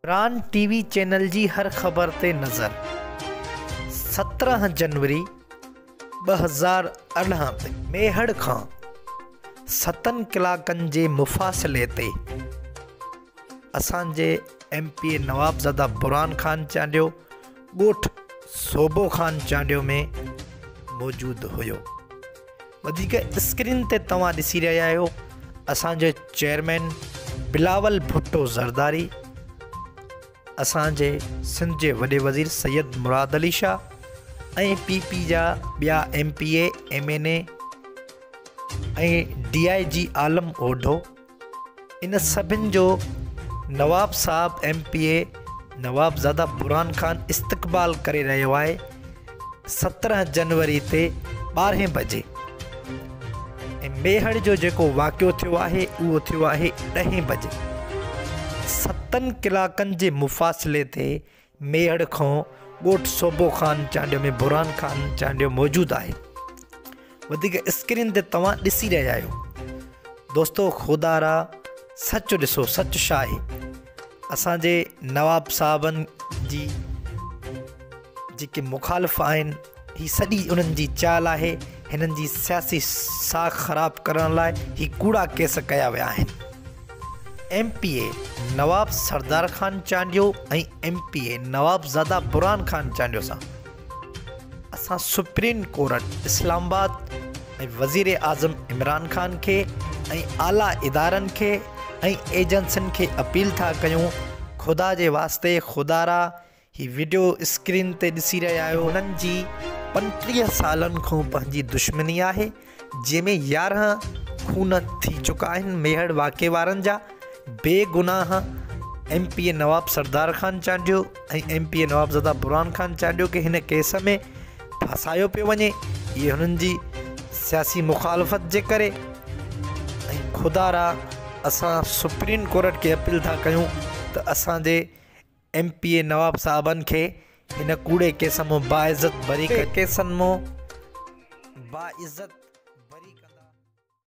PRAN TV channel जी हर ख़बर ते नज़र 17 जनवरी 2018 ते मेहड़ खां 7 कलाकनि जे मुफ़ासिले ते असांजे MP नवाबज़ादा बुरहान खान चांडियो ॻोठ सोबो खान चांडियो में मौजूद हुयो। वधीक स्क्रीन ते तव्हां ॾिसी रहिया आहियो असांजे चेयरमैन बिलावल भुट्टो ज़रदारी, असांजे सिंध जे वॾे वज़ीर सैयद मुराद अली शाह ऐं PP जा ॿिया MPA MNA ऐं DIG आलम ओढो। इन सभिनि जो नवाब साहब MPA नवाबज़ादा बुरहान खान इस्तक़बाल करे रहियो आहे 17 जनवरी ते 12 बजे। ऐं मेहड़ जो जेको वाक़ियो थियो आहे उहो थियो आहे 10 बजे। 7 कलाकनि जे मुफ़ासिले ते मेहड़ खां ॻोठ सोबो खान चांडियो में बुरहान खान चांडियो मौजूदु आहे। वधीक स्क्रीन ते तव्हां ॾिसी रहिया आहियो। दोस्तो ख़ुदा सच ॾिसो, सच छा आहे। असांजे नवाब साहबनि जी जेके मुखालिफ़ आहिनि ही सॼी उन्हनि जी चाल आहे। हिननि जी सियासी साख ख़राबु करण लाइ ही कूड़ा केस कया विया आहिनि। MPA नवाब सरदार खान चांडियो ऐं MPA नवाबज़ादा बुरहान खान चांडियो सां असां सुप्रीम कोर्ट इस्लामाबाद ऐं वज़ीर आज़म इमरान खान खे ऐं आला इदारनि खे ऐं एजेंसियुनि खे अपील था कयूं, ख़ुदा जे वास्ते ख़ुदारा ही वीडियो स्क्रीन ते ॾिसी रहिया आहियो। हुननि जी 35 सालनि खां पंहिंजी दुश्मनी आहे, जंहिंमें 11 खून थी चुका आहिनि मेहड़ वाक़े वारनि जा। बेगुनाह MPA नवाब सरदार खान चांडियो ऐं MPA नवाबज़ादा बुरहान खान चांडियो के हिन केस में फसायो पियो वञे। इहे हुननि जी सियासी मुखालफ़त जे करे। ऐं ख़ुदारा असां सुप्रीम कोर्ट खे अपील था कयूं त असांजे MPA नवाब साहबनि खे हिन कूड़े केस मां बाइज़त बरी केसनि मां बाइज़त